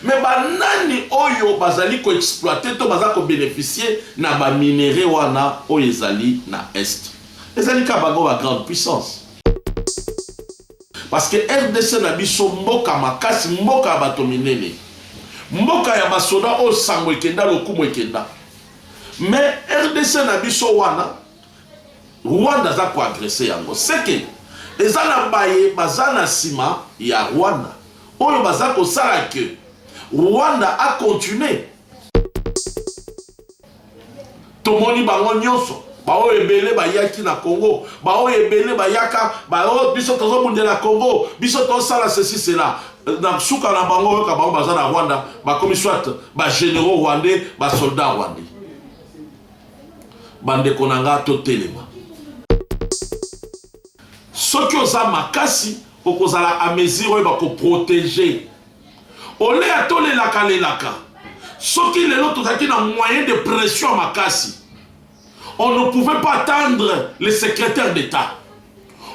Mais banani oyo bazali ko exploiter to bazali ko bénéficier na ba minéraux wana oyo ezali na est. Ezali ka bango ba grande puissance. Parce que RDC na biso mboka makasi mboka bato minene. Mboka ya basoda o sango ekenda lokumu ekenda. Mais RDC na biso wana Rwanda za ko agresser yango. C'est que ezana baye bazana sima ya Rwanda. Oyo baza ko sala que Rwanda a continué. Tomoni bango nyonso. Bao ebele bayaki na Congo. Bao ebele bayaka. Bao biso tozo munde na Congo. Biso tozo sala ceci cela. Na suka na bango yoka bango baza na Rwanda. Bakomi soit ba généraux rwandais, ba soldats rwandais. Bande konanga to telema. Soki oza makasi, okozala a mesure ba ko protéger. Olé a tolé la kalelaka. Soki lelo tozaki na moyen de pression makasi. On ne pouvait pas attendre les secrétaires d'État.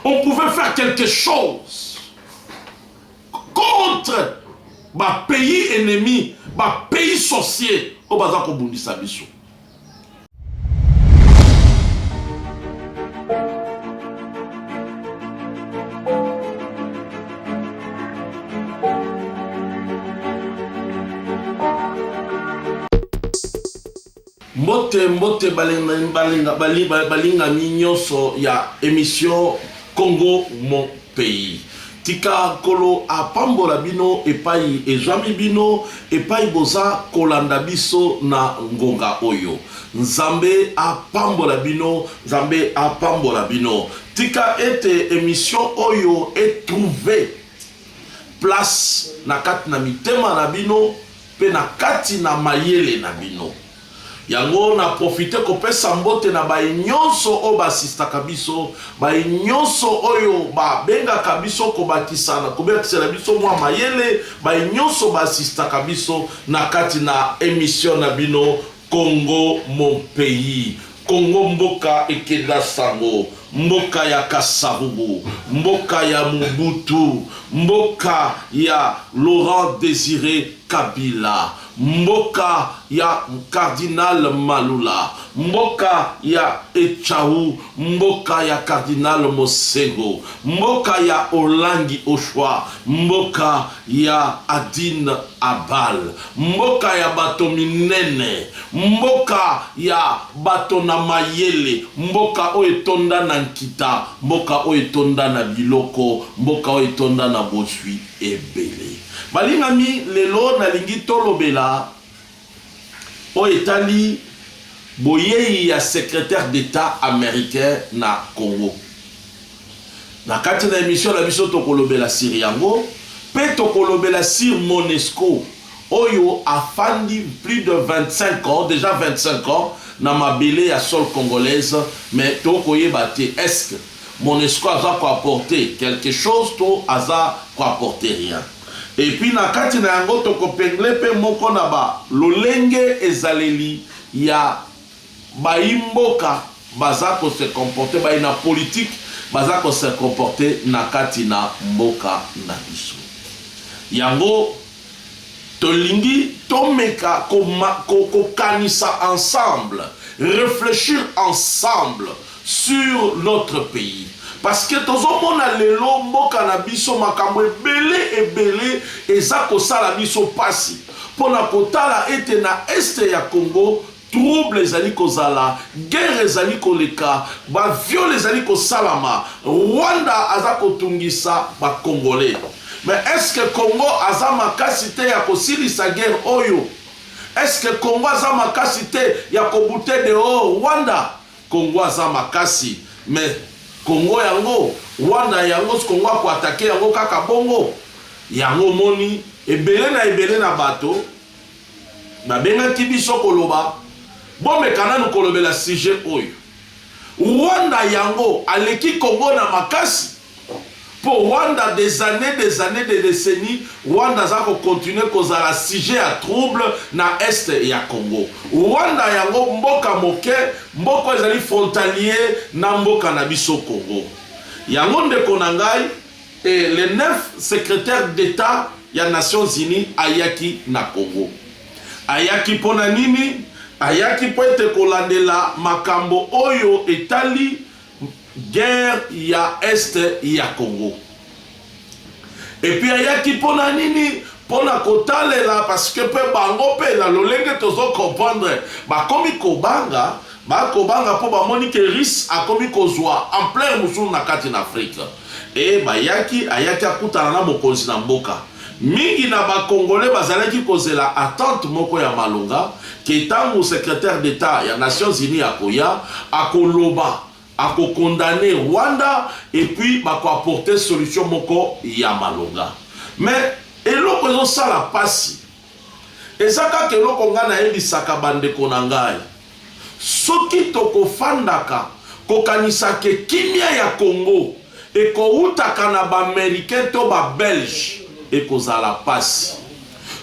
On pouvait faire quelque chose contre ma pays ennemi, ma pays sorcier au bazar Bundisa biso. Mbote balinga nyonso ya émission Congo mon pays. Tika kolo apambola bino epai ezwami bino epai boza kolanda biso na ngonga oyo. Nzambe apambola bino, Nzambe apambola bino. Tika ete émission oyo est trouvé place na kati na mitema na bino pe na kati na mayele na bino. Yango na profite kopesa mbote na bae nyonso o basista kabiso, bae nyonso oyo ba benga kabiso kobatisana, kobatisana biso mwa mayele, bae nyonso basista kabiso na kati na émission na bino Congo mon pays. Congo mboka ekenda sango, mboka ya Kasavubu, mboka ya Mobutu, mboka ya Laurent Désiré Kabila, mboka ya Cardinal Malula, mboka ya Echaou, mboka ya Cardinal Mosego, mboka ya Olangi Oshwa, mboka ya Adine Abal, mboka ya bato minene, mboka ya bato na mayele, mboka oetonda na nkita, mboka oetonda na biloko, mboka oetonda na bosui ebele. Balingami lelo na lingi tolobela o etali boyei ya secrétaire d'État américain na Congo. Na kati na émission la biso tokolobela sur yango, pe tokolobela sur Monesco. Oyo afandi plus de 25 ans, déjà 25 ans, na mabele ya sol congolaise, mais tokoyeba te est-ce que Monesco a quoi apporter quelque chose, to aza quoi apporter rien. Et puis na kati na yango tokopengle pe moko na ba lolenge ezaleli ya baimboka baza ko se comporter ba ina politique baza ko se comporter na kati na mboka na biso. Yango tolingi tomeka ko kanisa ensemble, réfléchir ensemble sur notre pays. Parce que tozomona lelo mboka na biso makambo ebele eza kosala biso pasi pona kotala ete na este ya Congo trouble ezali kozala, guerre ezali koleka, ba viol ezali kosalama, Rwanda aza kotungisa ba Congolais. Mais est-ce que Congo aza makasi te ya kosilisa guerre oyo? Est-ce que Congo aza makasi te ya kobute de Rwanda? Congo aza makasi, mais Congo yango, Rwanda yango, Congo ko attaquer yango kaka bongo. Yango moni, ebele na bato, babenga kibiso koloba, bon mekana nou kolobela sujet oyo. Rwanda yango, aleki Congo na makasi. Pour Rwanda, des années, des décennies, Rwanda za ko continuer kozala sujet à trouble na est ya Congo. Rwanda yango mboka moke, mboka ezali frontalier na mboka na biso Congo. Yango ndeko na ngai, et les 9 secrétaires d'État ya Nations Unies ayaki na Congo. Ayaki pona nini? Ayaki po ete kolandela makambo oyo etali guerre ya Est ya Congo. Et puis ayaki pona nini? Pona kotalela parce que pe bango pe la lolenge tozo comprendre ba komi kobanga ba kobanga po ba moni ke ris a komi kozwa en plein musu na kati na Afrique. Et ba ayaki akutana na mokonzi na mboka. Mingi na ba Congolais bazalaki kozela attente moko ya malonga ke tango secrétaire d'État ya Nations Unies akoya akoloba akokondamner Rwanda et puis bako apporter solution moko ya malonga. Mais eloko ezo sala pasi ezaka ke eloko nga na yebisaka bandeko na ngai soki tokofandaka kokanisa ke kimia ya Congo ekoutaka na ba-Américain to ba-Belge ekozala pasi.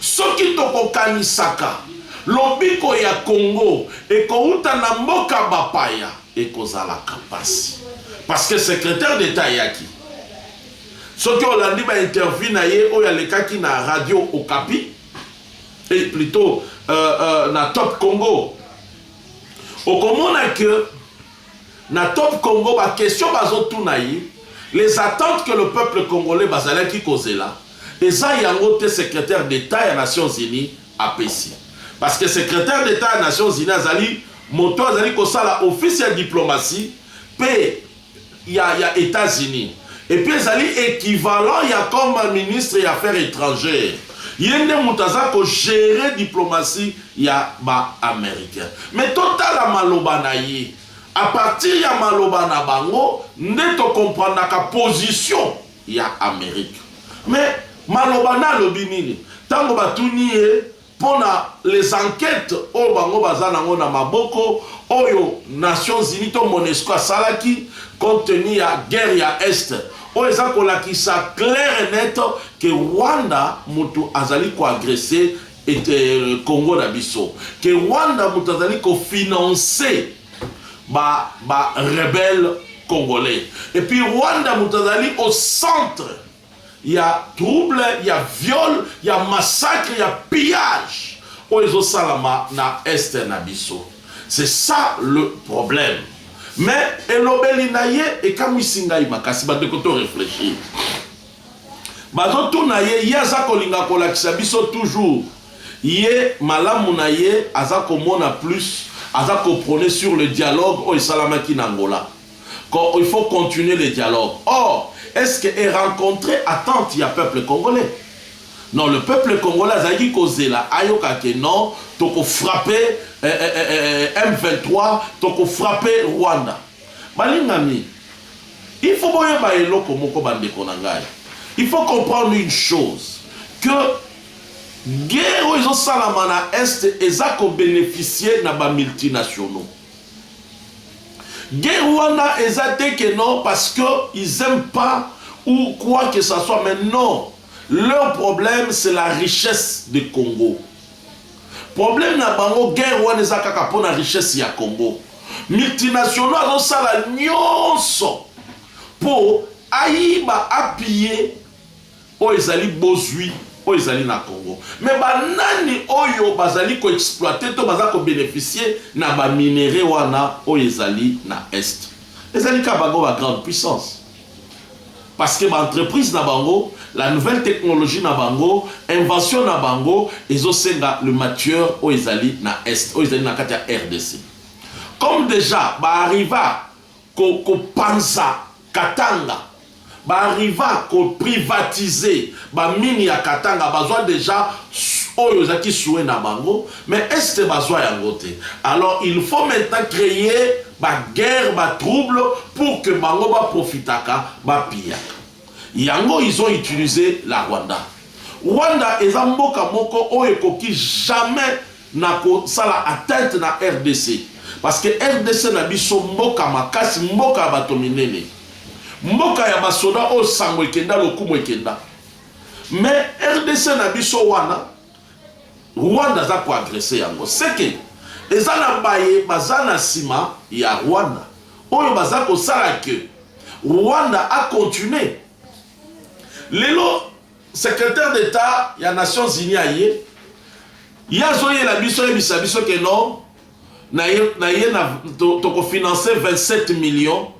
Soki tokokanisaka lobiko ya Congo ekouta na mboka bapaya ekozalaka pasi. Parce que secrétaire d'État yaki soki olandi ba interview na ye oyo alekaki na radio Okapi et plutôt na Top Congo okomona que na Top Congo ba question bazotuna ye les attentes que le peuple congolais bazalaki kozela eza yango te secrétaire d'État ya Nations Unies apesi. Parce que secrétaire d'État ya Nations Unies azali moto azali kosala office ya diplomatie pe ya États-Unis. Et puis ezali équivalent ya comme ministre ya affaires étrangères. Yende mutaza ko gérer diplomatie ya ba américain. Mais total la maloba na ye. À partir ya maloba na bango, nde to comprendre ka position ya Amérique. Mais maloba na lobi nini? Tango batuni ye pona les enquêtes o bango bazana ngo na maboko oyo Nations Unies to MONUSCO salaki compte tenu ya guerre ya Est. O eza kolakisa clair et net que Rwanda mutu azali ko agresser et Congo na biso. Que Rwanda mutu azali ko financer ba rebelles congolais. Et puis Rwanda mutu azali au centre. Il y a trouble, il y a viol, il y a massacre, il y a pillage. O ezo salama na Est na biso. C'est ça le problème. Mais elobeli na ye et comme isinga makasi ba de koto réfléchir. Bazo to na ye yaza kolinga kolakisa biso toujours. Ye malamu na ye aza komona plus aza ko prôner sur le dialogue o salamaki na Angola. Il faut continuer le dialogue. Or, est-ce que est rencontré attente il y a peuple congolais? Non, le peuple congolais a dit que là, ayoka que non, toko frapper M23, toko frapper Rwanda. Balingami, il faut boyer ba eloko moko bande konangai. Il faut comprendre une chose que guerre aux salamana est ezako bénéficier na ba multinationaux. Guerre Rwanda ezate que non parce que ils aiment pas ou quoi que ça soit, mais non. Leur problème, c'est la richesse du Congo. Problème na bango, guerre wana eza kaka po na richesse ya Congo. Multinationaux azosala nyonso po ayiba appuyer o ezali bozwi o ezali na Congo. Mais banani oyo bazali ko exploiter to baza ko bénéficier na ba minéraux wana o ezali na Est. Ezali ka bango ba grande puissance. Parce que l'entreprise na bango, la nouvelle technologie na bango, invention na bango, ils ont le matière au Ezali na Est, au Ezali na katia RDC. Comme déjà, ba arriva ko panza Katanga, ba arriva ko privatiser ba mini ya Katanga, bazwa déjà oyo zaki soué na bango, mais Est bazwa yango te. Alors il faut maintenant créer ba guerre, ba trouble pour que bango ba profitaka ba piyaka. Yango ils ont utilisé la Rwanda. Rwanda eza mboka moko oyo ekoki jamais na ko sala atteinte na RDC. Parce que RDC na biso mboka makasi, mboka bato minene. Mboka ya basoda o sango ekenda lokumo ekenda. Mais RDC na biso wana Rwanda za ko agresser yango. C'est que eza na baye bazana sima ya Rwanda. Oyo baza ko sala que Rwanda a continué. Lelo secrétaire d'État, il y a Nations Unies aïe. Il y a zoé la biso que non, to financer 27 millions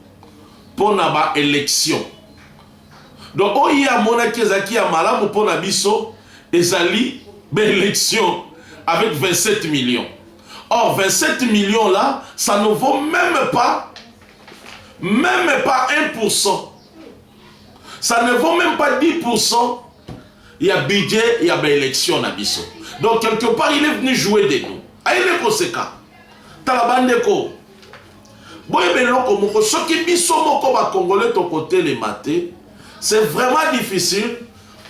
pour na élection. Donc, il y a mon qui a malamu pour na biso, ezali élection avec 27 millions. Or, 27 millions là, ça ne vaut même pas 1%. Ça ne vaut même pas 10%. Il y a budget, il y a élection na biso. Donc, quelque part, il est venu jouer de nous. Il est conséquent. Talabandeko. Congolais ton côté les matés, c'est vraiment difficile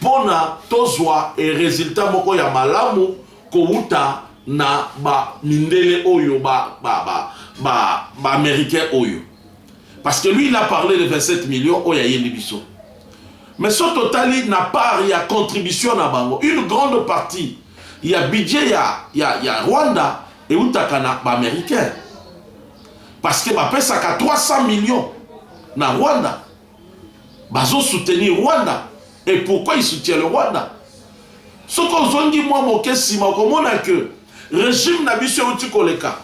pour na tozwa et résultat moko ya malamu kouta na ba mindele oyo ba américain oyo. Parce que lui il a parlé de 27 millions oya yelibiso. Mais ce total n'a pas il y a contribution na bango. Une grande partie il y a budget il y a Rwanda et utakana ba américain. Parce que bah ça qu'à 300 millions na Rwanda. Bazo soutenir Rwanda. Et pourquoi il soutient le Rwanda? Ce qu'on dit moi mon question, comment on a que régime n'abusé au Tikoleka.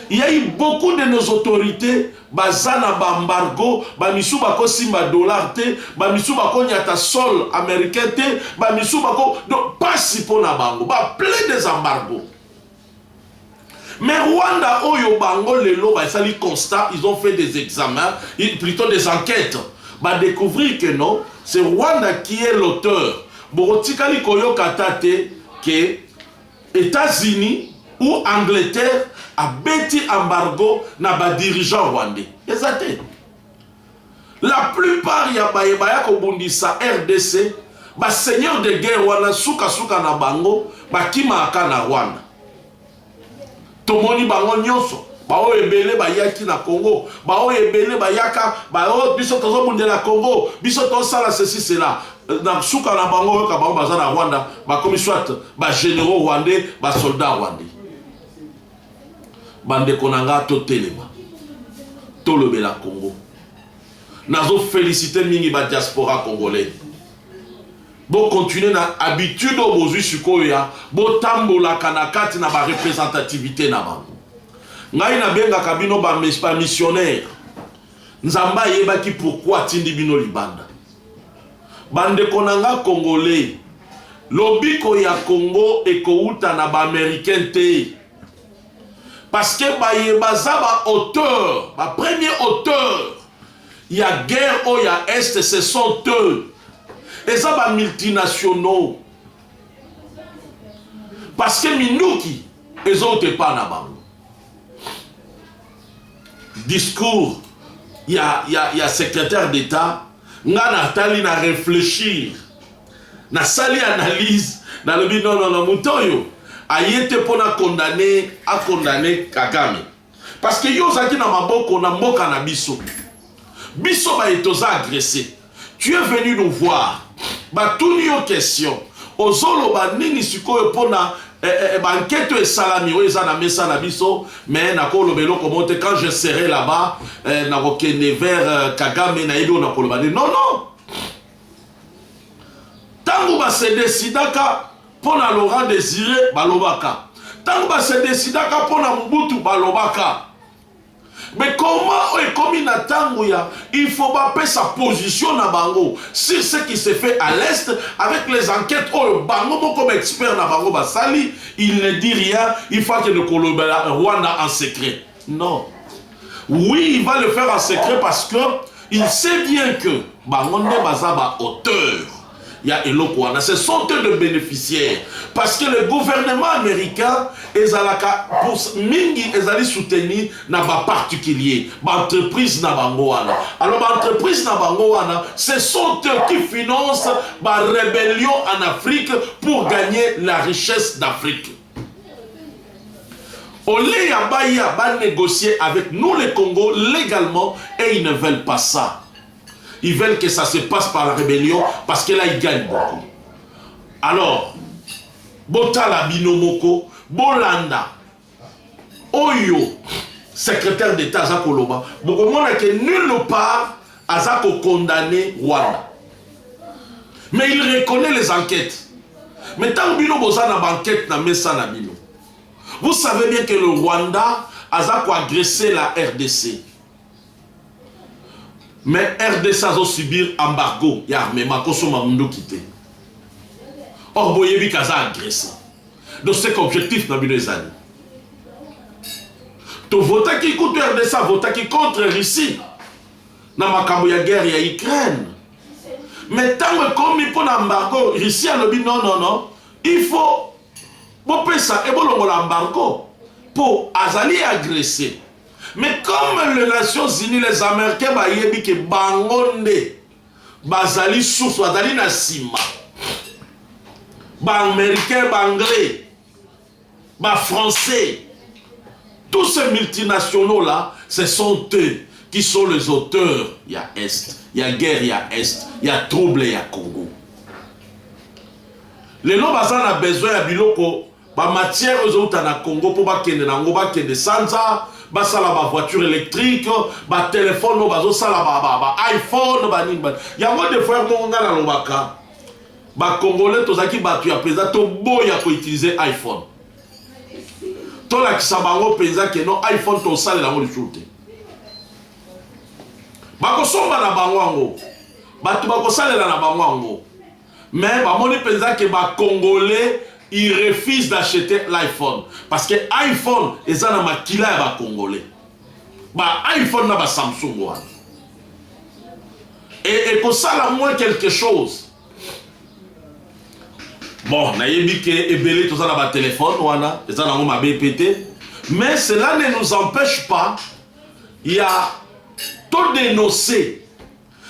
Il y a eu beaucoup de nos autorités, bazana embargo, bamisu bako simba dollar te, bamisu bako nyata sol américain te, bamisu bako donc pas si pour na bango, ba plein des embargos. Mais Rwanda, Oyo Bango, Lelo, ça les constat, ils ont fait des examens, plutôt des enquêtes. Bah découvrir que non, c'est Rwanda qui est l'auteur. Borotikali Koyo Katate, que États-Unis ou Angleterre a bêti embargo na ba dirigeant rwandais. Exact. La plupart ya ba kobundisa RDC, ba seigneur de guerre wana suka na bango, ba kimaka na Rwanda. Tomoni bango nyonso bao ebele bayaki na Congo bao ebele bayaka bao biso tozo bundela Congo biso to sala ceci cela na suka na bango ka bango baza na Rwanda ba komi soit ba généraux rwandais ba soldats rwandais bande konanga to telema to lobela Congo nazo féliciter mingi ba diaspora congolais. Bon continuer na habitude au bozui sukoya bo tambola kanakati na ba représentativité na ba ngai na benga kabino ba missionnaire nzamba yeba ki pourquoi tindi bino libanda bande konanga congolais lobiko ya Congo ekouta na ba américain te parce que ba yeba za ba auteur ba premier auteur ya guerre o ya est ce sont eux. Et ça va multinationaux. Parce que Minouki, ils ont été pas là-bas. Discours, il y a secrétaire d'État, Ngana Tali na réfléchir, na sali analyse, na le dit non, Moutoyo, a été pour condamner Kagame. Parce que yo zaki na maboko na mboka na biso. Biso ba etoza agressé. Tu es venu nous voir. Bah, tout nos questions. Ozolo ba nini sikoyo pona enquête et salami o ezana mesa na biso mais na ko lobelo comment quand je serai là-bas na kokene vers Kagame na ido na ko lobani non. Tango ba se décidaka pona Laurent Désiré balobaka. Tango ba se décidaka pona Mobutu balobaka. Mais comment est comme il faut pas payer sa position à Bango sur ce qui se fait à l'Est avec les enquêtes. Oh, Bango, comme expert na Bango Basali, il ne dit rien. Il faut que le Rwanda en secret. Non. Oui, il va le faire en secret parce que il sait bien que Bango ne bazaba auteur. Il y a Elokwana, ce sont eux de bénéficiaires. Parce que le gouvernement américain, pour mingi, ils allaient soutenir dans les particuliers, l'entreprise na bangoana. Alors, l'entreprise na bangoana, ce sont eux qui financent la rébellion en Afrique pour gagner la richesse d'Afrique. Olé Yabaya va négocier avec nous les Congo légalement et ils ne veulent pas ça. Ils veulent que ça se passe par la rébellion parce que là, ils gagnent beaucoup. Alors, Botala Binomoko, Bolanda, Oyo, secrétaire d'État Zakoloba, beaucoup de monde que nulle part Azako condamné Rwanda. Mais il reconnaît les enquêtes. Mais tant que vous avez une enquête, vous savez bien que le Rwanda a agressé la RDC. Mais RDC a subi embargo. Il y a armement quitté. Or, Boyebi a agressé. Donc, c'est l'objectif de les années. Tu votes qui contre RDC, vote qui contre Russie. Dans la guerre, il y a Ukraine. Mais tant que comme il faut l'embargo, Russie a dit non, non, non. Il faut ça et l'embargo pour Azali agresser. Mais comme les Nations Unies, les Américains, ils disent que Bangonde, Bazali source, Bazali Nassima. Américains, Anglais, Français, tous ces multinationaux là, ce sont eux qui sont les auteurs. Il y a Est, il y a guerre, il y a Est, il y a trouble, il y a Congo. Les gens ont besoin de biloko, matière aux autres na Congo pour bakende na ngo bakende sanza, basala ba voiture électrique, ba téléphone, ba iPhone, ba nini ba. Yango des fois mo ngala lobaka. Ba Congolais tozaki batu ya peza to boya ko utiliser iPhone. To la kisabango peza ke no iPhone to sala la mo lishute. Ba ko somba na bango. Batu ba ko sala na bango. Mais ba moni peza ke ba Congolais ils refusent d'acheter l'iPhone parce que iPhone est un makila ya ba Congolais. Ba iPhone na ba Samsung wa. Et pour ça là moins quelque chose. Bon, nayebi ke ebele tout ça na ba téléphone wana, ça na ma BPT, mais cela ne nous empêche pas il y a tout dénoncer.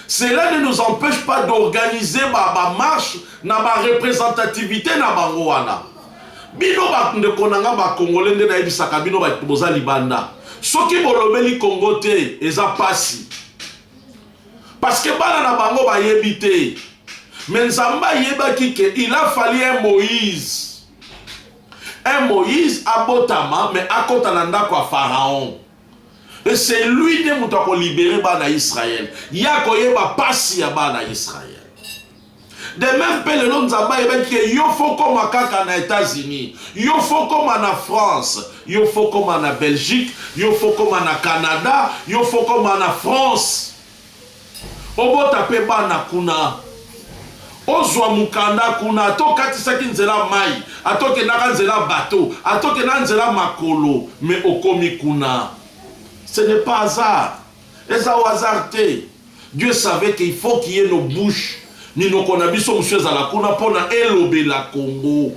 Cela ne nous empêche pas d'organiser ma marche na ba représentativité na bango wana. Bino ba ndekonanga ba Congolais nde na yebisaka bino ba boza libanda. Soki bolobeli Congo te eza pasi. Parce que bana na bango ba yebite. Mais Nzamba yebaki ke il a fallu un Moïse. Un Moïse abotama mais akotana ndako Pharaon. Et c'est lui qui a libéré bana Israël. Yako yeba pasi ya bana Israël. De même que le nom Nzamba yebaki ke yo faut comme kaka na États-Unis, yo faut comme en France, yo faut comme en Belgique, yo faut comme en Canada, yo faut comme en France. Obota pe bana kuna. Ozwa mukanda kuna atokatisaki nzela mai atokenaka nzela bateau atokena nzela makolo mais okomi kuna. Ce n'est pas hasard. Les hasard. Dieu savait qu'il faut qu'il y ait nos bouches ni nos konabiso monsieur à la kuna pour élober la Congo.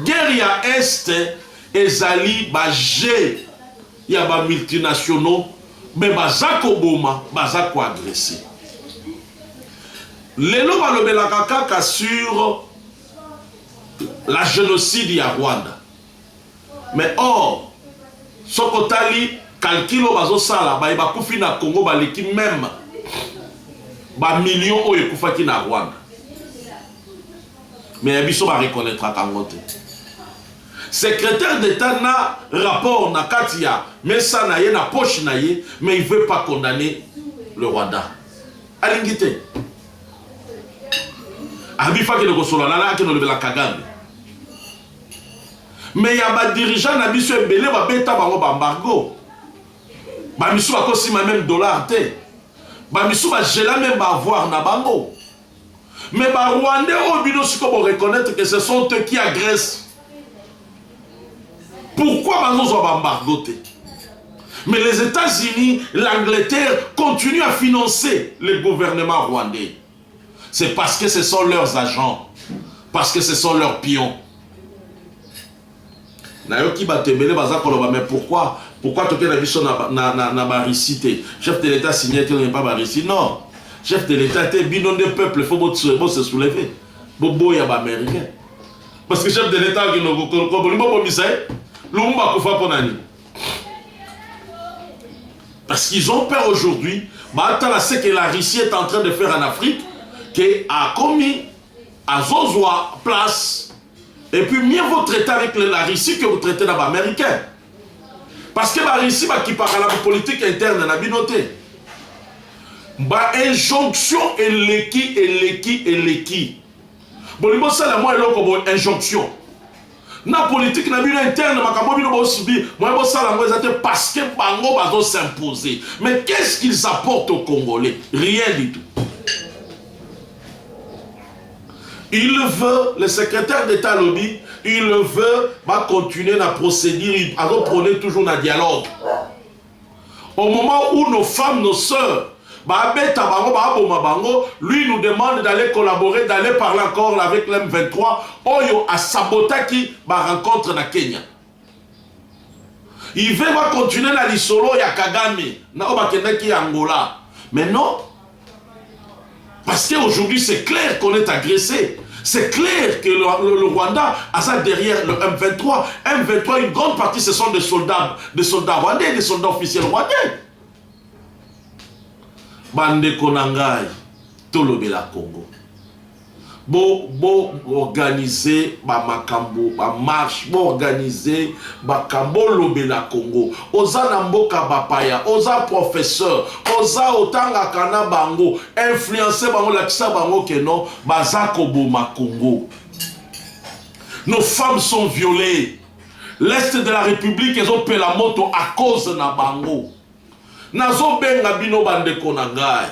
Guerre ya Est ezali ba G ya ba multinationaux mais bazako boma bazako agresser. Les lois balobelaka kaka sur la génocide à Rwanda. Mais or, Sokotali, calculo bazo sala, ba iba kufi na Congo baleki même ba millions o ekufaki na Rwanda. Mais yabiso ba reconnaître Kangote. Secrétaire d'État na rapport na Katia, mais ça na ye na poche na ye, mais il veut pas condamner le Rwanda. Alingite. Abifa ke le nana ke no le Kagame. Mais ya ba dirigeant na biso ebele ba beta bango ba embargo. Ba misu ba kosi ma même dollar te. Ba misu ba gela même ba avoir na bango. Mais ba Rwandais au bino siko bo reconnaître que ce sont eux qui agressent. Pourquoi bango zo ba embargo te? Mais les États-Unis, l'Angleterre continuent à financer le gouvernement rwandais. C'est parce que ce sont leurs agents, parce que ce sont leurs pions. Mais pourquoi tu na baricité? Chef de l'État signé qu'il n'y a pas baricité? Non. Chef de l'État était binon de peuple, il faut se soulever. Bobo y a pas américain. Parce que chef de l'État qui nous parce qu'ils ont peur aujourd'hui. C'est que la Russie est en train de faire en Afrique. Qui a commis à Zozwa place et puis mieux vous traitez avec la Russie que vous traitez dans l'Américain parce que la Russie qui parle à la politique interne n'a binoté Ba injonction eleki. Bon, ça la moi eloko injonction. Na politique na bino interne makambo bino bo subi, moi bo ça la moi parce que bango bazo s'imposer. Mais qu'est-ce qu'ils apportent aux Congolais? Rien du tout. Il veut, le secrétaire d'État lobby, il veut continuer la procédure, il prôner toujours un dialogue. Au moment où nos femmes, nos sœurs, lui nous demande d'aller collaborer, d'aller parler encore avec l'M23, Oyo a saboté la rencontre na Kenya. Il veut continuer la lisolo ya Kagame, na Obakendaki Angola. Mais non, parce qu'aujourd'hui c'est clair qu'on est agressé. C'est clair que le Rwanda a ça derrière le M23. M23, une grande partie, ce sont des soldats rwandais, des soldats officiels rwandais. Bande Konangai, Tolobela Congo. Bo organiser ba makambo, ba marche, bo organiser ba kambo lobela Congo. Oza namboka bapaya, oza professeur, oza otanga kana bango, influencer bango lakisa bango que non, bazako boma Congo. Nos femmes sont violées. L'Est de la République, ils ont payé la moto à cause na bango. Nazo benga bino bande Konangai.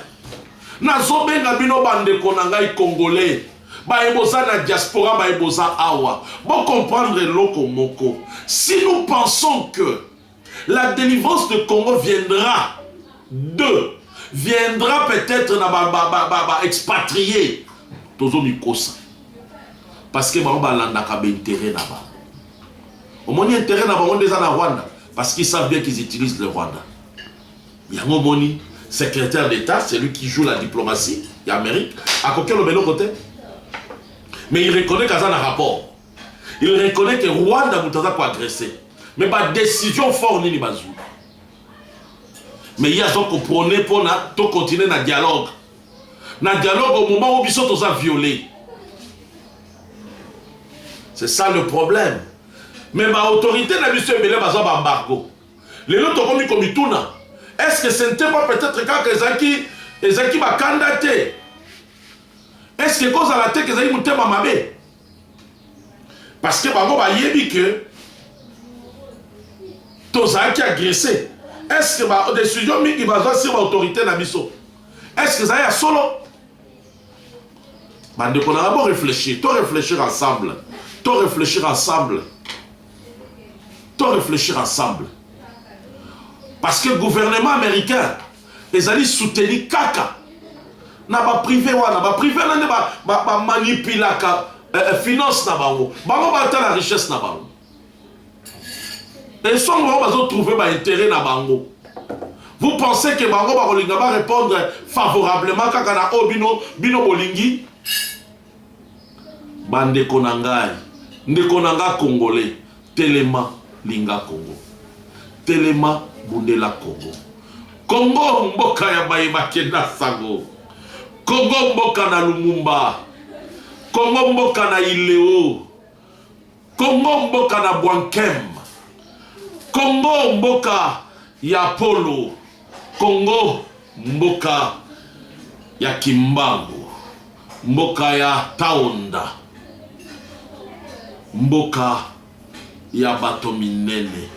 Nazo benga bino bande Konangai congolais. Baebosa na diaspora, baebosa awa. Bon comprendre loko moko. Si nous pensons que la délivrance de Congo viendra peut-être na expatrié. Tozo mikosa. Parce que ba landa ka intérêt na ba. Au moins intérêt na ba on déjà na Rwanda parce qu'ils savent bien qu'ils utilisent le Rwanda. Yango Moni, secrétaire d'État, c'est lui qui joue la diplomatie, il y a Amérique, à côté le bel côté. Mais il reconnaît qu'il y a un rapport. Il reconnaît que Rwanda a agressé. Mais pas décision forte ni bazou. Mais il y a des gens qui prônent pour continuer dans le dialogue. Dans le dialogue, au moment où ils sont violés. C'est ça le problème. Mais l'autorité n'a pas besoin d'un embargo. Les autres ont mis comme ils tournent. Est-ce que ce n'était pas peut-être quand les gens qui va candidater? Est-ce que cause à la tête que Zahir Mouté Mamabé? Parce que Bango va y que Toza qui a agressé. Est-ce que la décision qui va sur l'autorité Nabiso? Est-ce que Zahir a solo? On a d'abord réfléchir. Tout réfléchir ensemble. Tout réfléchir ensemble. Tout réfléchir ensemble. Parce que le gouvernement américain, ils allaient soutenir Kaka. Na ba privé wana ba privé na ba manipuler finance na bango bango ba ta la richesse na bango et son bango ba trouver ba intérêt na bango. Vous pensez que bango ba kolinga ba répondre favorablement kaka na obino bino bolingi bande konangai ndeko nanga congolais telema linga Congo telema bundela Congo Congo mboka ya bayeba kenda sango Congo mboka na Lumumba, Congo mboka na Ileo, Congo mboka na Bwankem, Congo mboka ya Polo, Congo mboka ya Kimbangu, mboka ya Taonda, mboka ya bato minene,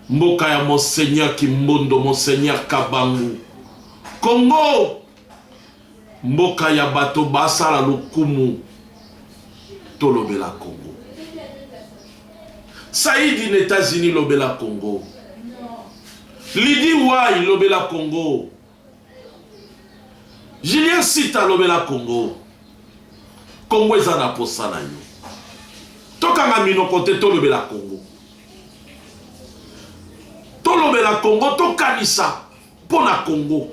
mboka ya Monseigneur Kimbondo, Monseigneur Kabangu, Congo mboka ya bato basala lokumu tolobela Congo. Saïdi aux États-Unis lobela Congo. Lidi Wai lobela Congo. Julien Sita lobela Congo. Congo ezana posana yo. Tokanga mino kote tolobela Congo. Tolobela Congo tokanisa pona Congo.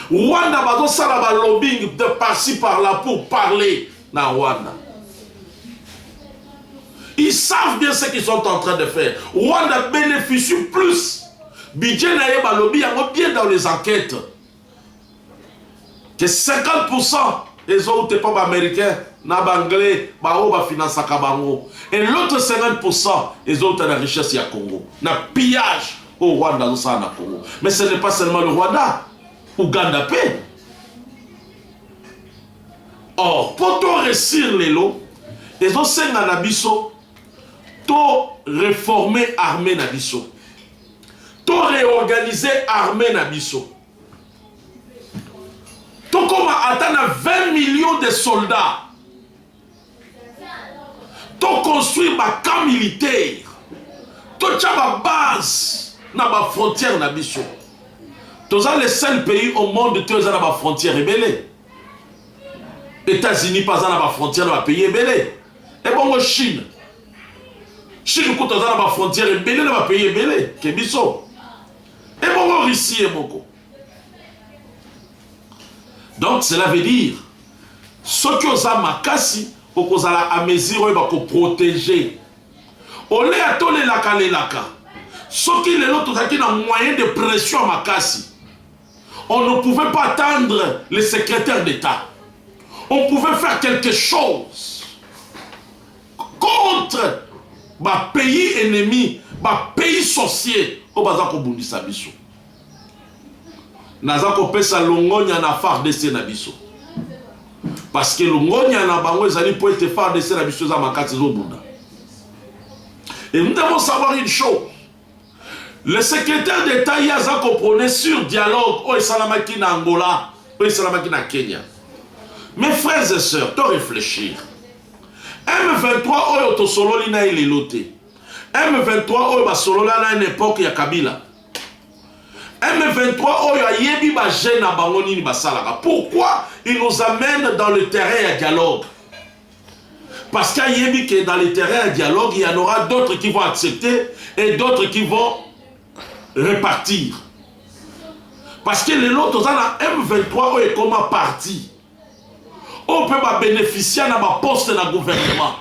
Rwanda bazo sala ba lobbying de par-ci par-là pour parler na Rwanda. Ils savent bien ce qu'ils sont en train de faire. Rwanda bénéficie plus. Budget na yeba lobby yango bien dans les enquêtes. Que 50% les autres pas américains na banglais ba o ba finance kabango. Et l'autre 50% les autres la richesse ya Congo. Na pillage au Rwanda, au Congo. Mais ce n'est pas seulement le Rwanda. Ouganda paix. Or, pour tout réussir les lots, ils ont 5 anabiso, tout réformer l'armée nabiso, tout réorganiser l'armée nabiso, tout comme atteindre 20 millions de soldats, tout construire ma camp militaire, tout ma base dans ma frontière nabiso. Tous les seuls pays au monde qui ont ma frontière rebelle. États-Unis pas dans ma frontière dans ma pays rebelle. Et bon Chine. Chine quand dans ma frontière rebelle dans ma pays rebelle. Kebiso. Et bon Russie et beaucoup. Donc cela veut dire ceux qui ont ma casse pour qu'on à mesure de protéger. Au lieu de tous les laka. Ceux qui les autres qui ont moyen de pression à ma casse. On ne pouvait pas attendre le secrétaire d'État. On pouvait faire quelque chose contre ma pays ennemi, ma pays sorcier. Au bazar ko bundisa biso. Naza ko pesa longonya na FARDC na biso. Parce que longonya na bango ezali pour être FARDC na biso za makati zo bunda. Et nous devons savoir une chose. Le secrétaire d'État y a compris sur dialogue au Salamaki na Angola, au Salamaki na Kenya. Mes frères et sœurs, tu réfléchir. M23 au Tosolo lina il est loté. M23 au Basolo na une époque ya Kabila. M23 au ya yebi ba jeune na bangoni ni basalaka. Pourquoi il nous amène dans le terrain à dialogue? Parce qu'il y a yebi que dans le terrain à dialogue, il y en aura d'autres qui vont accepter et d'autres qui vont repartir. Parce que les autres dans la M23 est comme parti. On peut pas bénéficier de ma poste dans le gouvernement.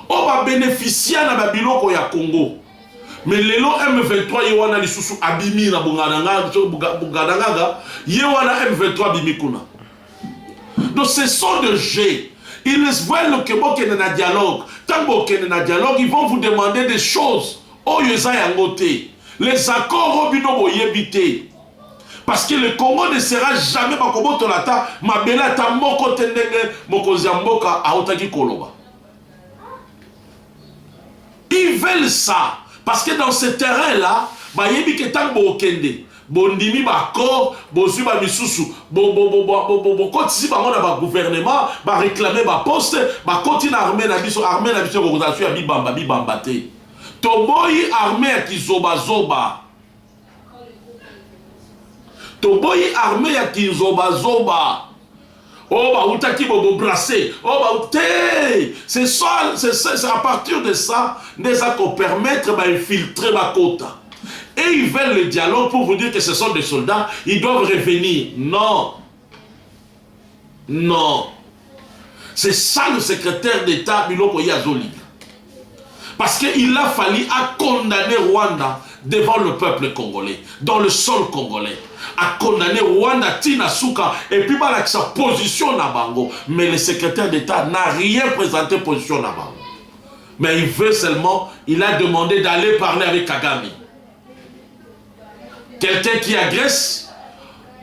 On va bénéficier de ma biloko ya Congo. Mais les lots M23 y wana li susu abimi na bungadanga y wana M23 abimi kuna. Donc ce sont des jeux. Ils veulent que vous ayez un dialogue. Tant que vous ayez un dialogue, ils vont vous demander des choses. Oh, les accords au yébité. Parce que le Congo ne sera jamais ma Congo tolata, ma bela ta moko tendenge moko zamboka aotaki koloba. Ils veulent ça. Parce que dans ce terrain-là, bah yebi que tant bo kende. Bondimi bako, bozu ba misusu, kotisi bango na ba gouvernement, ba réclamer ba poste, ba continue armée na biso organisation ya bibamba te. Toboyi armée ki zoba zoba. Toboyi armée ki zoba zoba. Oh bah outaki bobo brassé. Oh bah te. C'est ça, c'est à partir de ça, nous allons permettre d'infiltrer ma quota. Et ils veulent le dialogue pour vous dire que ce sont des soldats, ils doivent revenir. Non. Non. C'est ça le secrétaire d'État Biloko Yazoli. Parce qu'il a fallu condamner Rwanda devant le peuple congolais, dans le sol congolais. À condamner Rwanda, Tina Souka, et puis avec sa position na Bango. Mais le secrétaire d'État n'a rien présenté position na Bango. Mais il veut seulement, il a demandé d'aller parler avec Kagame. Quelqu'un qui agresse,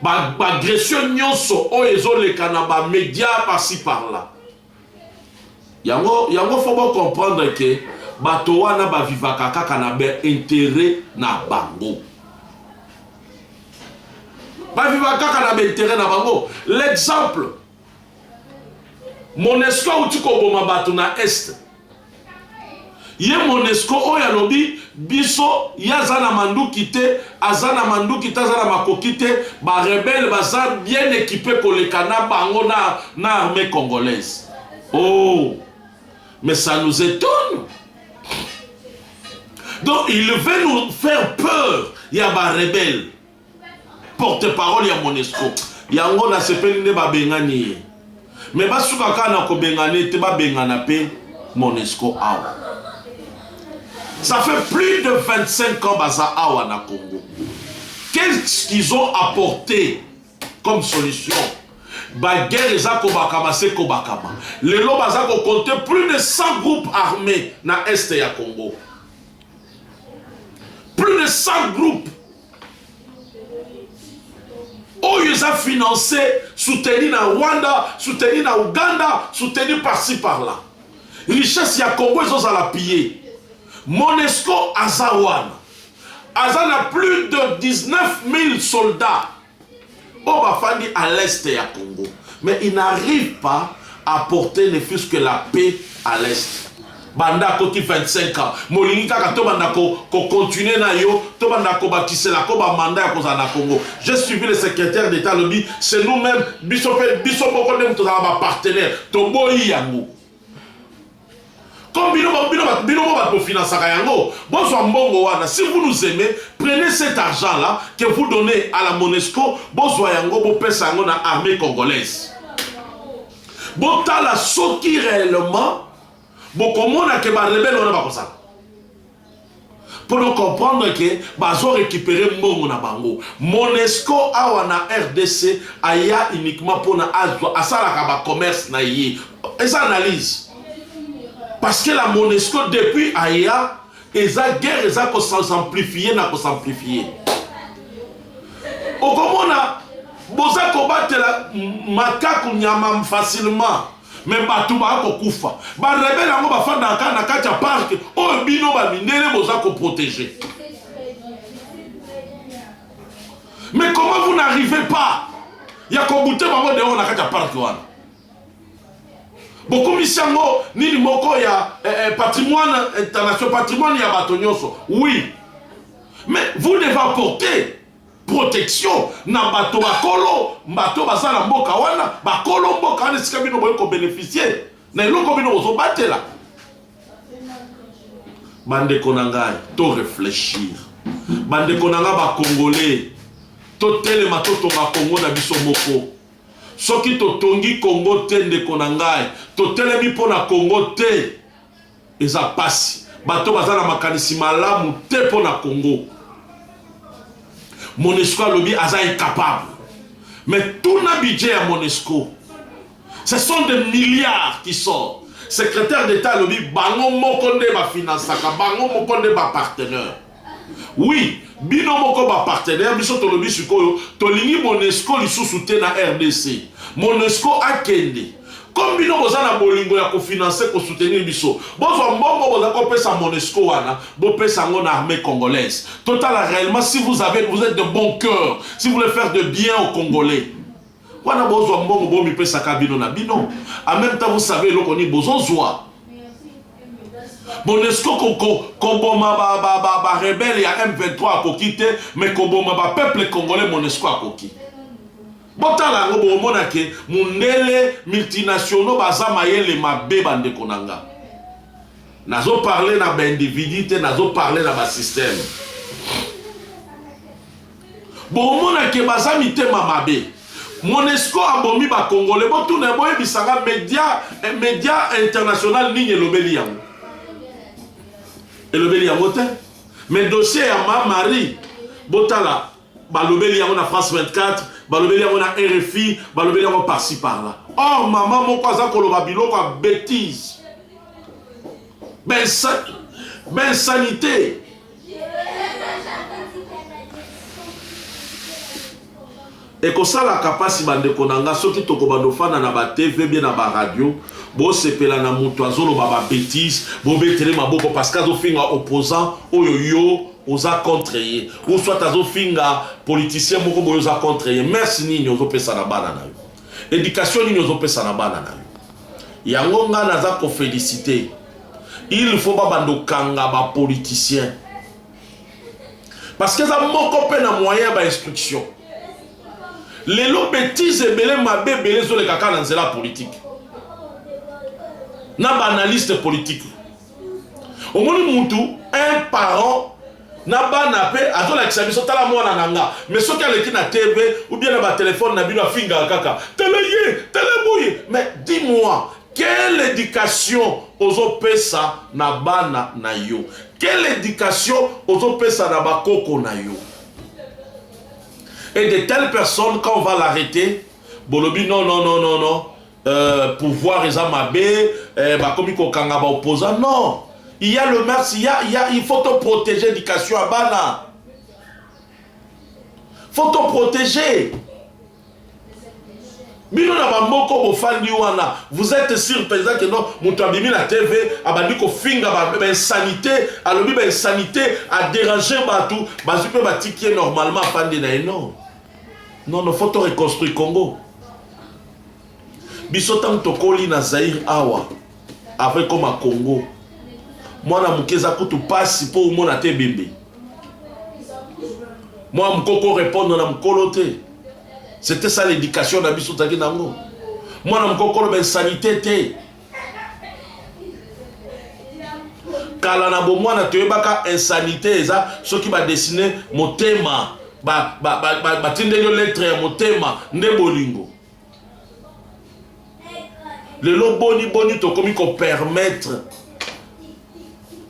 agression nyonso o ezo le kanaba média par-ci par-là. Yango faut comprendre que bato wana ba vivaka kaka na be intérêt na bango. Ba vivaka kaka na be intérêt na bango. L'exemple Monesco ou tiko boma bato na est. Ye Monesco oya lobi biso yazana manduki te azana manduki te azana makoki te ba rebelle baza bien équipé pour les kana bango na armée congolaise. Oh, mais ça nous étonne. Donc il veut nous faire peur. Il y a ba rebelle porte-parole ya Monesco. Yango na sepeli ne ba bengani. Mais basuka kana ko bengani te ba bengana pe Monesco awa. Ça fait plus de 25 ans baza awa na Congo. Qu'est-ce qu'ils ont apporté comme solution? Ba guerre eza kobakama se kobakama. Lelo baza ko compter plus de 100 groupes armés na est ya Congo. Plus de 100 groupes Oyo ils ont financé, soutenu na Rwanda, soutenu na Ouganda, soutenu par-ci par-là. Richesse ya Congo, ils ont à la piller. Monesco Azawan. Azan a plus de 19 000 soldats. Obafandi à l'est ya Congo. Mais il n'arrive pas à porter ne fût-ce que la paix à l'est. Banda koti 25 ans. Molingi kaka to banda ko continuer na yo, to banda ko bakisela ko ba mandat ya kozana Congo. J'ai suivi le secrétaire d'État lobby, c'est nous-mêmes biso boko dem to ba partenaire, to boyi yango. Comme bino ba ko financer yango. Bon so mbongo wana, si vous nous aimez, prenez cet argent là que vous donnez à la Monesco, bon so yango bo pesa yango na armée congolaise. Bon tala soki réellement beaucoup de gens qui sont rebelles, pour nous comprendre que nous récupérer le bango. Monesco a RDC aya uniquement pour nous faire commerce. Et ça analyse. Parce que la Monesco depuis aya, eza guerre eza ko s'amplifier na ko s'amplifier. Au comment boza combattre la makaku nyama facilement. Mais batou ba ko kufa ba rebelle ngo ba fanda na kati ya parc o bino ba minere boza ko protéger. Mais comment vous n'arrivez pas ya ko buter bango de on na kati ya parc wana beaucoup misango ni moko ya patrimoine international patrimoine ya batonyoso oui mais vous devez apporter protection na bato bakolo bato basala mboka wana bakolo mboka wana sika bino boye ko bénéficier na eloko bino bozo batela bande konanga to réfléchir bande konanga ba congolais to telema to tonga Congo na biso moko soki to tongi Congo te nde konanga to telemi pona Congo te eza pasi bato bazala makanisi malamu te pona Congo. Monesco lobby aza incapable. Mais tout le budget à Monesco, ce sont des milliards qui sortent. Secrétaire d'État lobby, bango mokonde ba financaka, bango mokonde ba partenaire. Oui, bino moko ba partenaire, biso to lobby sikoyo, to lingi Monesco lisusu te na RDC. Monesco akende. Comme bino boza na bolingo ya ko financer ko soutenir biso. Bozo mbongo boza ko pesa Monesco wana, bo pesa ngo na armée congolaise. Total réellement si vous êtes de bon cœur, si vous voulez faire de bien aux Congolais. Wana bozo mbongo bo mi pesa ka bino na bino. En même temps vous savez lo koni bozo zwa. Monesco koboma ba rebelle ya M23 ko quitter mais koboma ba peuple congolais Monesco akoki. Botala ngo bomona ke mundele multinationaux bazama yele mabe bande konanga. Nazo parler na ba individu, nazo parler na ba système. Bomona ke bazami te mabe. Monesco abomi ba congolais botuna boye bisanga média international ni elobeli yango. Elobeli yango te. Mais dossier ya Marie botala balobeli yango na France 24 balobeli yango na RFI, balobeli yango par-ci par-là. Or, maman, mon cousin koloba biloko a bêtise. Ben sanité. Et comme ça, la capacité de konanga, ceux qui toko bandofana na ba TV, bien na ba radio, bo sepela na mutuazo lo ba bêtise, bo betere maboko parce qu'azo finga opposant, oyoyo. Oza contre ou soit azo finga politicien moko boyo oza contre merci nini ozo pesa na bana na yo éducation nini ozo pesa na bana na yo yango nga naza ko féliciter il faut ba bando kanga ba politicien parce que ça moko pe na moyen ba instruction les lo bêtises ebele mabe belé zo le kaka na nzela politique na ba analyste politique au moins mutu un parent na bana pe azola kisabiso tala mwana nanga mais soki aleki na TV ou bien na ba téléphone na bino finga kaka télébouye mais dis-moi quelle éducation ozo pesa na bana na yo quelle éducation ozo pesa na bakoko na yo et de telles personnes quand on va l'arrêter bolobi non pouvoir ezamabe bakomi ko kanga ba opposant non. Il y a le merci, il faut te protéger l'éducation à Bana. Il faut te protéger. Bino na bamboko bofandi wana, vous êtes sûr président que non, mutabimi la TV, abandi ko finga ba insanité, alobi ba insanité a déranger batou, bazupe batiki normalement fandi na non. Non, non, faut to reconstruire Congo. Bisotam tokoli na Zaïre awa, avec comme à Congo. Moi na mukeza kutu passe pour mona te bébé. Moi mukoko répondre na mukolote. C'était ça l'éducation na biso taki nango. Moi na mukoko ben sanité te. Kala na bo mwana te baka insanité eza ceux qui va dessiner motema ba tindeli lettre ya motema nde bolingo. Le lo boni to komi ko permettre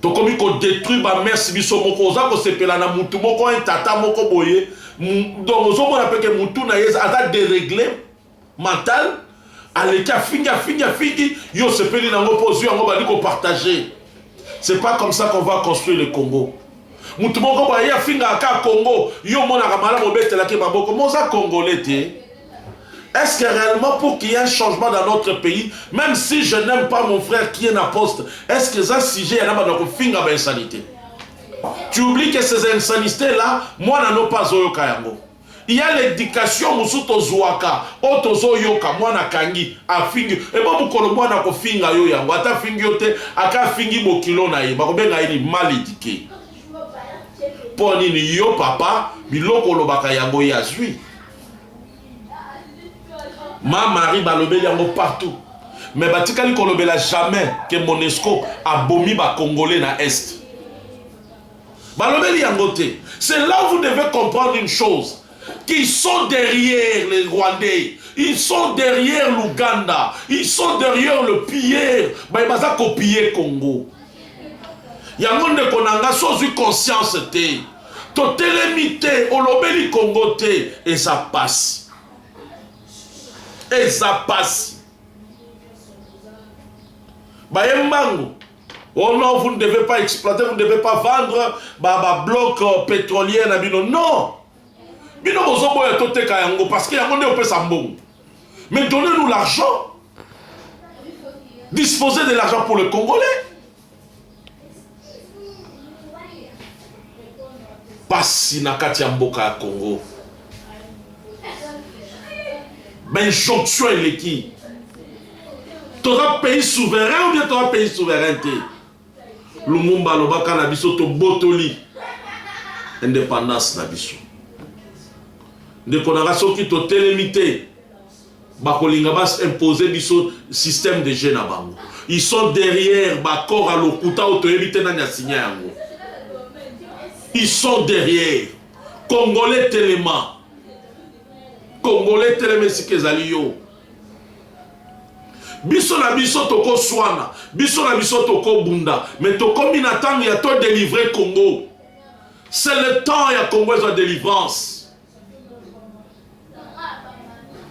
to komi ko détruire ba merci biso moko za ko sepela na mutu moko un tata moko boye donc ozo mona peke mutu na yeza ata déréglé mental aleka fingi yo sepeli nango pozu yango bali ko partager. C'est pas comme ça qu'on va construire le Congo. Mutu moko boye ya finga aka Congo yo mona kamala mobetela ke baboko moza congolais te. Est-ce que réellement pour qu'il y ait un changement dans notre pays, même si je n'aime pas mon frère qui est un poste, est-ce que ça si j'ai un finger d'insanité? Tu oublies que ces insanités-là, moi, n'en ai pas zoyoka yango. Il y a l'éducation, musuto zouaka, otozo yoka, moi na kangi, a fingi, et bon, mukolo moi na ko finga yo yango, ata fingi yote, aka fingi bokilo na ye, bako benga yini mal éduqué. Pour nini yo papa, biloko lobaka yango yazui. Ma mari balobeli yango partout. Mais batikali kolobela jamais que Monesco a bomi ba Congolais na Est. Balobeli yango te. C'est là où vous devez comprendre une chose. Qu'ils sont derrière les Rwandais. Ils sont derrière l'Ouganda. Ils sont derrière le Pierre. Bah, ils ont copié Congo. Yango de konanga sans conscience te. Totelemite, olobeli Congo te. Et ça passe. Et ça passe. Bayembango. Oh non, vous ne devez pas exploiter, vous ne devez pas vendre bloc pétrolier na bino. Non. Bino bozobo ya tote kayango parce que yango ne peut s'ambongo. Mais donnez-nous l'argent. Disposez de l'argent pour le Congolais. Pasi na kati ya mboka ya Congo. Mais jonction est l'équipe. Tu auras pays souverain ou bien tu auras pays souveraineté? Lumumba lobaka na biso to botoli. Indépendance na biso. De konanga soki to télémité. Bakolinga bas imposer biso système de jeu na bango. Ils sont derrière bakor à lokuta auto éviter na signé yango. Ils sont derrière. Congolais tellement. Congolais telemesi kezali yo. Biso na biso toko swana, biso na biso toko bunda, mais toko minatang ya to délivrer Congo. C'est le temps ya Congo de délivrance.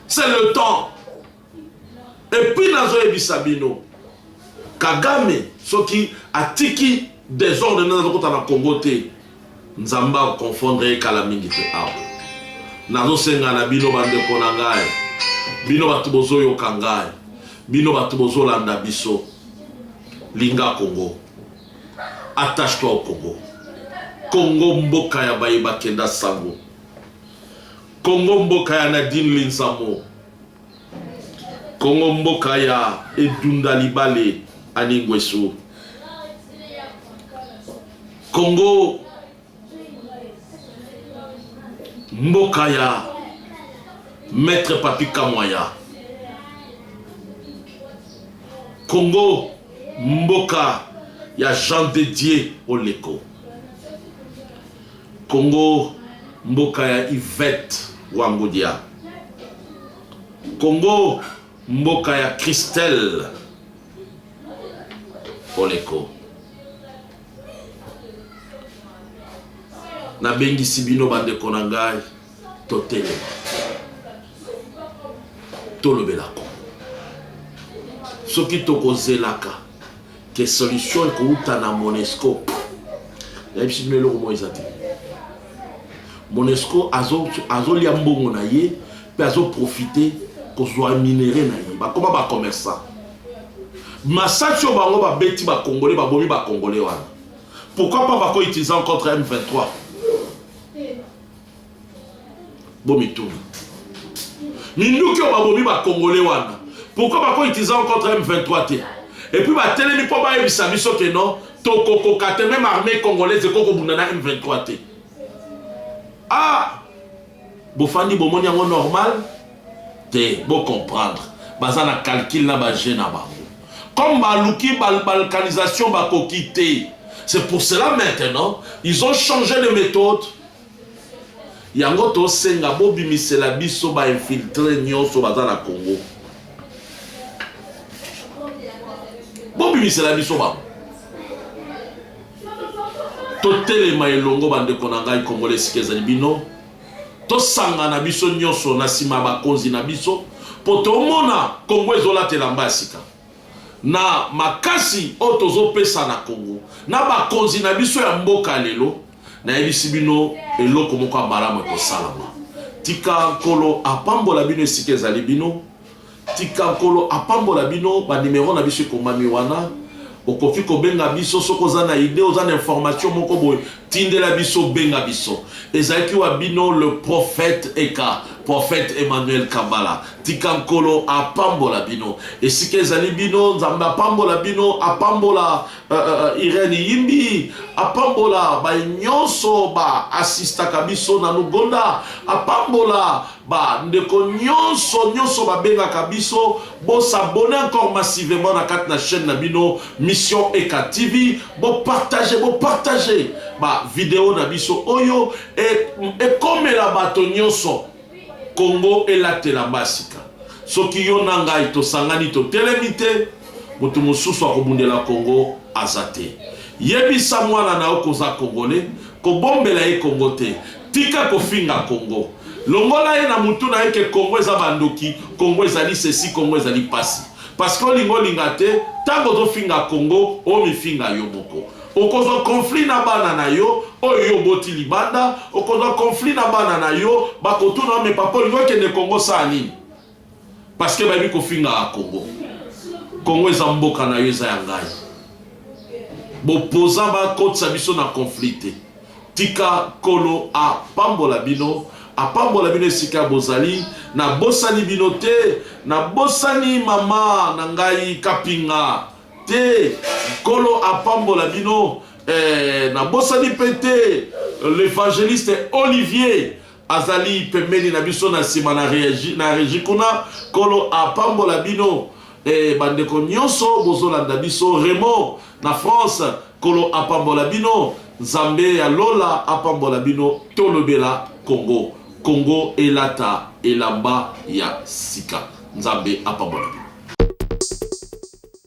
C'est le temps. Et puis nazo ebisabino. Kagame soki atiki désordre nazo kota na Congo te. Nzamba confondre kalamingi te awa. Nazo senga na bino bandeko na ngai. Bino batu bozo yoka ngai. Bino batu bozo landa biso. Linga Congo. Attache-toi au Congo. Congo mboka ya Bayeba Kenda Sango. Congo mboka ya Nadine Linsamo. Congo mboka ya Edunda Libale Aningweso. Congo mboka ya Maître Papi Kamwaya. Congo mboka ya Jean Dédié Oleko. Congo mboka ya Yvette Wangodia. Congo mboka ya Christelle Oleko. Na bengi sibino bande konangai totele tolobelako soki tokozelaka ke solution ekouta na Monesco yebisi melo ko moizati Monesco azo lia mbongo na ye pe azo profiter kozwa minéré na ye bakoma ba commerçant massacre au bango ba beti ba congolais ba bomi ba congolais wana pourquoi pas bako utiliser contre M23 bomi tout minduki au ba bomi ba congolais wana pourquoi bako utiliser contre M23 te et puis ba telemi po ba ebisa biso ke non tokoko kate même armée congolaise koko bundana M23 te ah bofandi bomoni yango normal te bo comprendre baza na calcul na ba jeune na bango comme baluki balkanisation bakokité. C'est pour cela maintenant ils ont changé de méthode. Yango to senga bobi misela biso ba infiltrer nyonso baza na Congo. Bobi misela biso ba. To telema elongo bande konanga Congolais sikezali bino. To sanga na biso nyonso na sima ba konzi na biso. Poto mona Congo ezola telamba sika. Na makasi otozo pesa na Congo na bakonzi na biso ya mboka lelo na yebisi bino eloko moko malamu ko salama tika kolo apambola bino esika ezali bino tika kolo apambola bino ba numéro na biso komami wana okoki kobenga biso soko za na idée oza na information moko boy tindela biso benga biso ezaki wa bino le prophète Eka prophète Emmanuel Kambala tikankolo apambola bino esika ezali bino nzambe apambola bino apambola Irene Yimbi apambola ba nyonso ba assistaka biso na Lugonda apambola ba ndeko nyonso ba bengaka biso bo s'abonner encore massivement na kati na chaîne na bino Mission Eka TV bo partager ba vidéo na biso oyo et comme la bato nyonso Congo elatela basika soki yo na ngai to sangani to telemite mutu mususu akobundela Congo azate yebisa mwana na okoza congolais kobombela ye Congo te tika kofinga Congo longola ye na mutu na eke Congo eza bandoki Congo ezali ceci Congo ezali pasi parce que lingolinga te tango to finga Congo o mi finga yo moko okozo conflit na bana na yo oyo boti libanda okozo conflit na bana na yo bakotuna me papa lingo kende Congo sa nini parce que babi ko finga a Congo eza mboka na yo eza ya ngai bopoza ba kotsa biso na conflit tika kolo a pambola bino esika bozali na bosani bino te na bosani mama na ngai kapinga te kolo apambola bino na bosani pete l'évangéliste Olivier azali pembeni na biso na sima na régi kuna kolo apambola bino bandeko nyonso bozolanda biso Raymond na France kolo apambola bino Nzambe ya Lola apambola bino tolobela Congo elata elamba ya sika Nzambe apambola bino